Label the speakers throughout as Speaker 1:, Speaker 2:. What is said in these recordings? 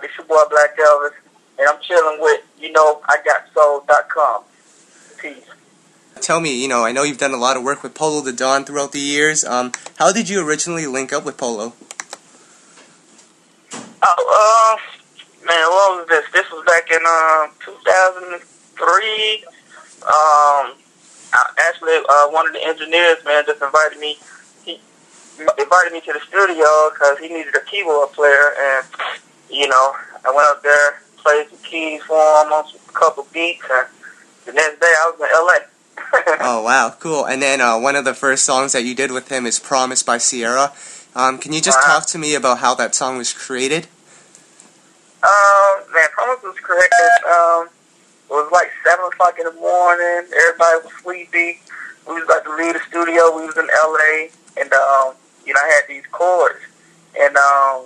Speaker 1: It's your boy Blac Elvis, and I'm chilling with YouKnowIGotSoul.com. Peace.
Speaker 2: Tell me, I know you've done a lot of work with Polow da Don throughout the years. How did you originally link up with Polo?
Speaker 1: Oh, man, what was this? This was back in 2003. Actually, one of the engineers, man, just invited me. He invited me to the studio because he needed a keyboard player, and I went up there, played some keys for him on a couple beats, and the next day I was in LA.
Speaker 2: Oh, wow, cool. And then one of the first songs that you did with him is Promise by Ciara. Can you just talk to me about how that song was created?
Speaker 1: Man, Promise was created, it was like 7 o'clock in the morning, everybody was sleepy, we was about to leave the studio, we was in LA, and, I had these chords, and, I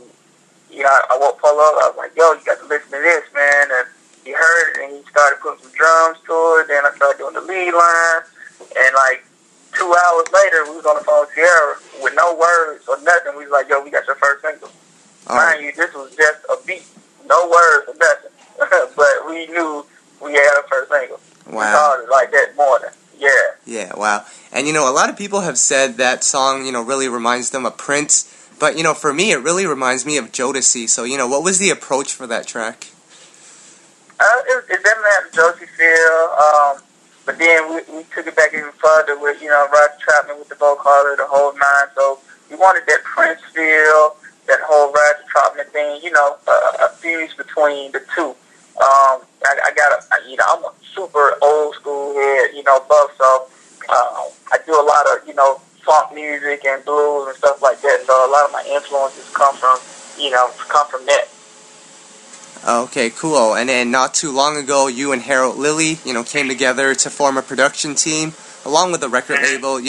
Speaker 1: woke Polo up, I was like, yo, you got to listen to this, man, and he heard it, and he started putting some drums to it. Then I started doing the lead line, and like 2 hours later, we was on the phone with Ciara with no words or nothing. We was like, "Yo, we got your first single." Mind you, this was just a beat, no words or nothing, but we knew we had our first single.
Speaker 2: Wow.
Speaker 1: We called it like that morning. Yeah.
Speaker 2: Yeah. Wow. And a lot of people have said that song, really reminds them of Prince. But for me, it really reminds me of Jodeci. So what was the approach for that track?
Speaker 1: It definitely had a Josie feel, but then we took it back even further with, Roger Troutman with the vocaler, the whole nine, so we wanted that Prince feel, that whole Roger Troutman thing, a fuse between the two. I'm a super old school head, buff, so I do a lot of, funk music and blues and stuff like that, so a lot of my influences come from that.
Speaker 2: Okay, cool. And then not too long ago, you and Harold Lilly, came together to form a production team, along with a record label.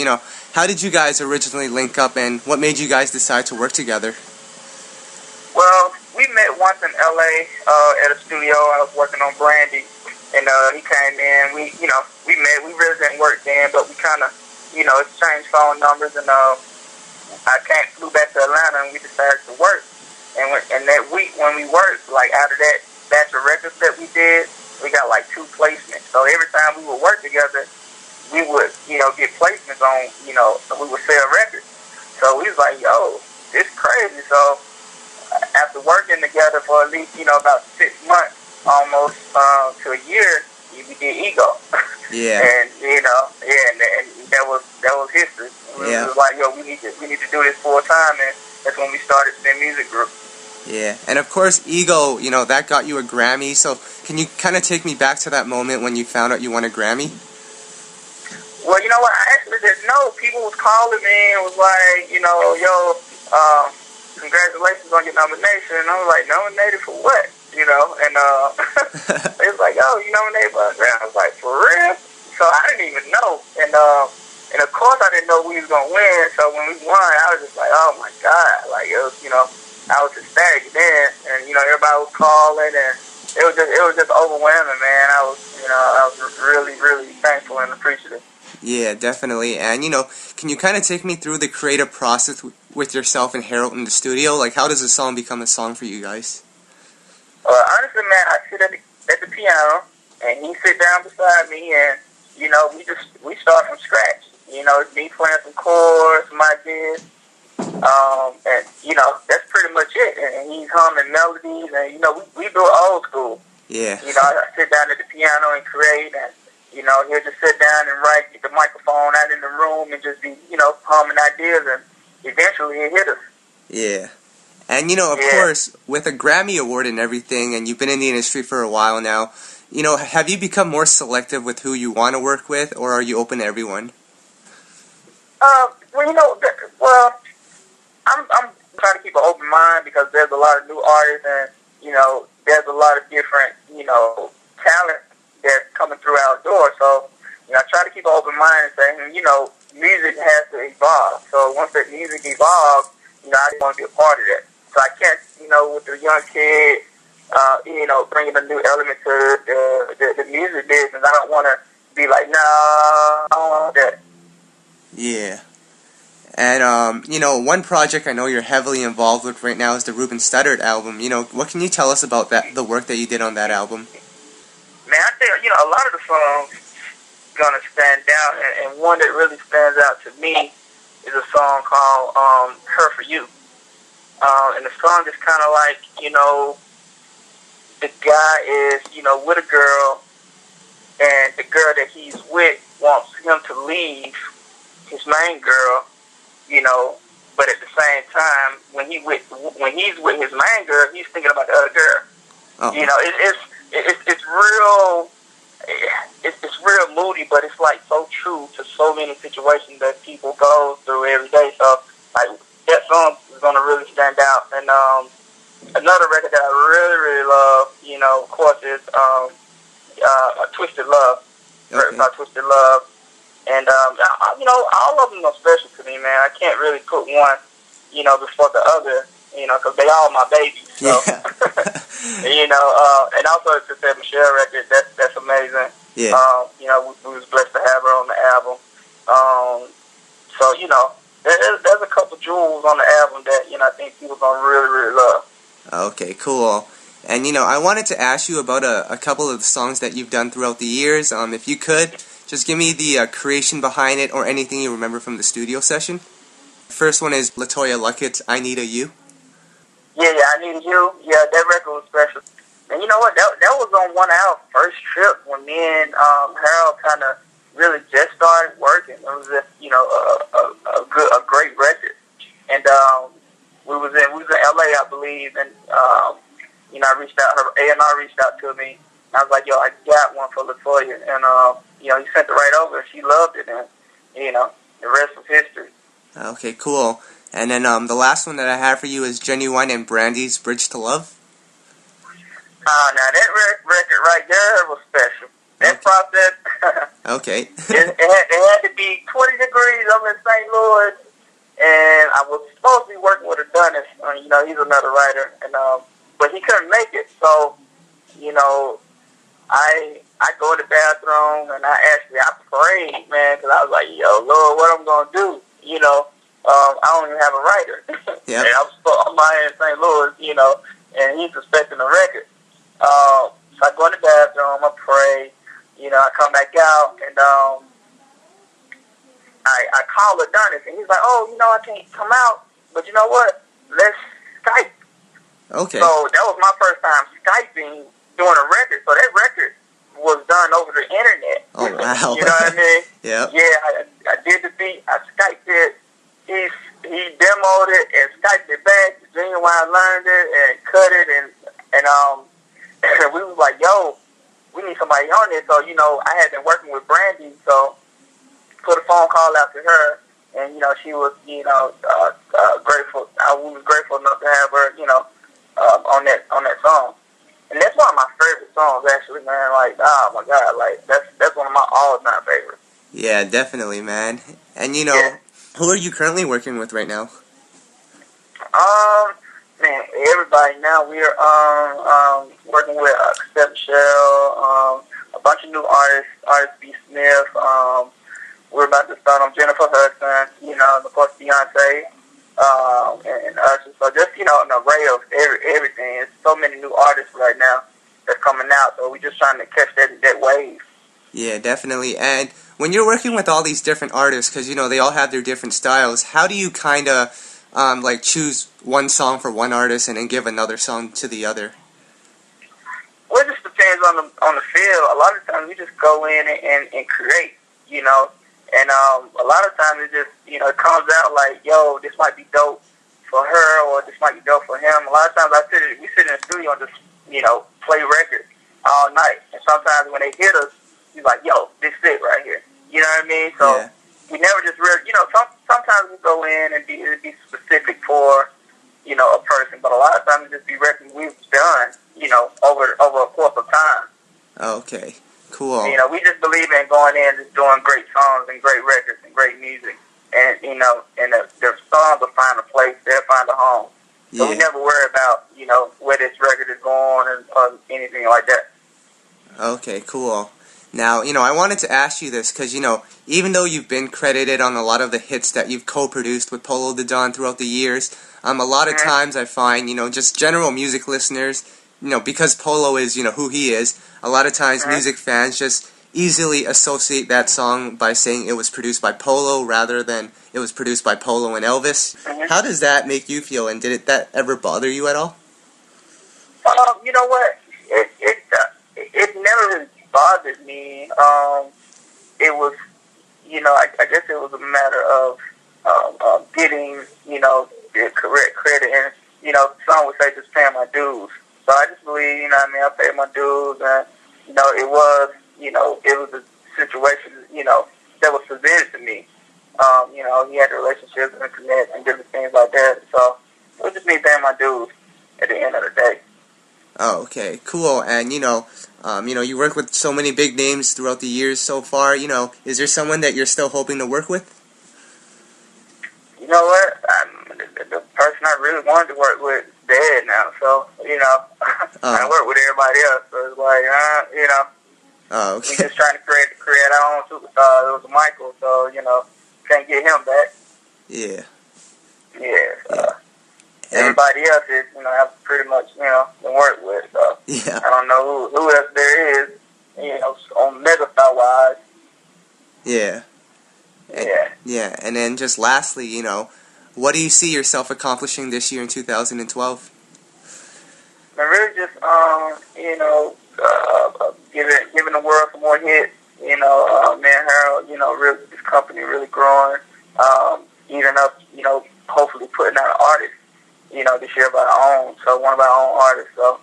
Speaker 2: How did you guys originally link up, and what made you guys decide to work together?
Speaker 1: Well, we met once in LA at a studio. I was working on Brandy, and he came in. We met. We really didn't work then, but we kind of, exchanged phone numbers, and I flew back to Atlanta, and we decided to work. And that week when we worked, like out of that batch of records that we did, we got like 2 placements. So every time we would work together, we would, get placements on, we would sell records. So we was like, yo, this is crazy. So after working together for at least, about 6 months, almost to a year, we did Ego.
Speaker 2: Yeah.
Speaker 1: And and that was history. We was like, yo, we need to do this full time, and that's when we started the music group.
Speaker 2: Yeah, and of course, Ego, that got you a Grammy, so can you kind of take me back to that moment when you found out you won a Grammy?
Speaker 1: Well, you know what, I actually didn't know. People was calling me and was like, yo, congratulations on your nomination. And I was like, nominated for what? And it was like, oh, you nominated for a Grammy. I was like, for real? So I didn't even know. And of course I didn't know we was going to win, so when we won, I was just like, oh my God. Like, it was, I was ecstatic then, and everybody was calling, and it was just overwhelming, man. I was really, really thankful and appreciative.
Speaker 2: Yeah, definitely. And can you kind of take me through the creative process with yourself and Harold in the studio? Like, how does a song become a song for you guys?
Speaker 1: Honestly, man, I sit at the piano, and he sit down beside me, and we start from scratch. It's me playing some chords, some ideas. And that's pretty much it. And he's humming melodies, and we do it old school.
Speaker 2: Yeah.
Speaker 1: I sit down at the piano and create, and he'll just sit down and write, get the microphone out in the room, and just be humming ideas, and eventually it hit us.
Speaker 2: Yeah. And of course, with a Grammy award and everything, and you've been in the industry for a while now, have you become more selective with who you want to work with, or are you open to everyone?
Speaker 1: I'm trying to keep an open mind because there's a lot of new artists, and there's a lot of different talent that's coming through our door. So I try to keep an open mind and say, music has to evolve. So once that music evolves, I just want to be a part of that. So I can't, with the young kid, bringing a new element to the music business. I don't want to be like, no, I don't want that.
Speaker 2: Yeah. And, you know, one project I know you're heavily involved with right now is the Ruben Studdard album. You know, what can you tell us about that, the work that you did on that album?
Speaker 1: Man, I think, you know, a lot of the songs gonna stand out, and one that really stands out to me is a song called Her For You. And the song is kind of like, you know, the guy is, you know, with a girl, and the girl that he's with wants him to leave his main girl, you know, but at the same time, when he's with his main girl, he's thinking about the other girl. Oh. You know, it's real. It's real moody, but it's like so true to so many situations that people go through every day. So, like, that song is gonna really stand out. And another record that I really love, you know, of course, is Twisted Love. Okay. By Twisted Love. And, you know, all of them are special to me, man. I can't really put one, you know, before the other, you know, because they all my babies. So, yeah. You know, and also it's the Michelle record. That's amazing. Yeah. You know, we was blessed to have her on the album. So, you know, there's a couple jewels on the album that, you know, I think people gonna really love.
Speaker 2: Okay, cool. And, you know, I wanted to ask you about a couple of the songs that you've done throughout the years. If you could, just give me the creation behind it or anything you remember from the studio session. First one is LaToya Luckett's I Need a You.
Speaker 1: Yeah, I Need a You. Yeah, that record was special. And you know what? That was on one of our first trip when me and Harold kind of really just started working. It was just, you know, a great record. And we was in LA, I believe, and you know, I reached out. Her A&R reached out to me. And I was like, yo, I got one for LaToya, and you know, he sent it right over. She loved it, and you know, the rest was history.
Speaker 2: Okay, cool. And then the last one that I have for you is Genuine and Brandy's Bridge to Love.
Speaker 1: Now that record right there was special. That process.
Speaker 2: Okay.
Speaker 1: it had to be 20 degrees. I'm in St. Louis, and I was supposed to be working with Adonis. You know, he's another writer, and but he couldn't make it. So, you know, I go to the bathroom and I prayed, man, because I was like, yo, Lord, what I'm gonna do? You know, I don't even have a writer. Yep. And I'm out here in St. Louis, you know, and he's expecting a record. So I go in the bathroom, I pray, you know, I come back out, and I call Adonis, and he's like, oh, you know, I can't come out, but you know what? Let's Skype.
Speaker 2: Okay.
Speaker 1: So that was my first time Skyping doing a record. So that record was done over the internet.
Speaker 2: Oh, wow.
Speaker 1: You know what I mean?
Speaker 2: Yeah.
Speaker 1: Yeah, I did the beat, I Skyped it, he demoed it and Skyped it back. Genuine learned it and cut it, and we was like, yo, we need somebody on this. So, you know, I had been working with Brandy, so put a phone call out to her, and, you know, she was, you know, grateful. We was grateful enough to have her, you know, on that song. And that's one of my favorite songs, actually, man. Like, oh my God, like that's one of my all-time favorites.
Speaker 2: Yeah, definitely, man. And you know, who are you currently working with right now?
Speaker 1: Man, everybody now. We are working with Michelle, a bunch of new artists, Artist B. Smith. We're about to start on Jennifer Hudson, you know, and of course Beyonce, and Usher. So just, you know, an array of everything. There's so many new artists right now that's coming out. So we're just trying to catch that wave.
Speaker 2: Yeah, definitely. And when you're working with all these different artists, because, you know, they all have their different styles, how do you kind of like choose one song for one artist and then give another song to the other?
Speaker 1: Well, it just depends on the feel. A lot of times we just go in and create, you know. And a lot of times it just, you know, it comes out like, yo, this might be dope for her, or this might be dope for him. A lot of times we sit in the studio and just, you know, play records all night. And sometimes when they hit us, he's like, yo, this is it right here. You know what I mean? So we never just really, you know, sometimes we go in and be specific for, you know, a person. But a lot of times it just be records we've done, you know, over a course of time.
Speaker 2: Okay. Cool.
Speaker 1: You know, we just believe in going in and just doing great songs and great records and great music. And, you know, and the songs will find a place, they'll find a home. So we never worry about, you know, where this record is going or anything like that.
Speaker 2: Okay, cool. Now, I wanted to ask you this because, even though you've been credited on a lot of the hits that you've co-produced with Polow da Don throughout the years, a lot of times I find, just general music listeners, because Polo is, who he is, a lot of times music fans just easily associate that song by saying it was produced by Polo rather than it was produced by Polo and Elvis. How does that make you feel, and did that ever bother you at all?
Speaker 1: You know what? It never really bothered me. It was, I guess it was a matter of getting, the correct credit, and some would say just paying my dues. So I just believe, I paid my dues, and it was, it was a situation, that was presented to me. He had the relationships and connect and different things like that. So it was just me paying my dues at the end of the day.
Speaker 2: Oh, okay, cool. And you work with so many big names throughout the years so far. Is there someone that you're still hoping to work with?
Speaker 1: You know what? The person I really wanted to work with is dead now. So I work with everybody else. So it's like,
Speaker 2: Oh, okay.
Speaker 1: we're just trying to create our own superstar. It was Michael, so can't get him back.
Speaker 2: Yeah.
Speaker 1: Yeah. Everybody else is, I've pretty much, been worked with, so
Speaker 2: yeah.
Speaker 1: I don't know who else there is, on megastar wise.
Speaker 2: Yeah. Yeah, and then just lastly, what do you see yourself accomplishing this year in 2012?
Speaker 1: I really just, giving the world some more hits. Me and Harold, really, this company really growing, eating up, hopefully putting out an artist, this year of our own. So one of our own artists. So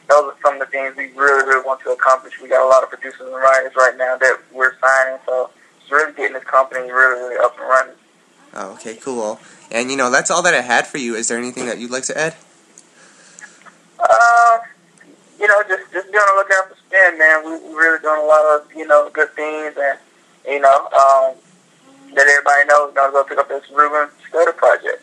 Speaker 1: those are some of the things we really, really want to accomplish. We got a lot of producers and writers right now that we're signing. So it's really getting this company really, really up and running.
Speaker 2: Oh, okay, cool. And, that's all that I had for you. Is there anything that you'd like to add?
Speaker 1: Just be on the lookout for Spin, man. We really doing a lot of, good things, and, let everybody know, go pick up this Ruben Studdard project.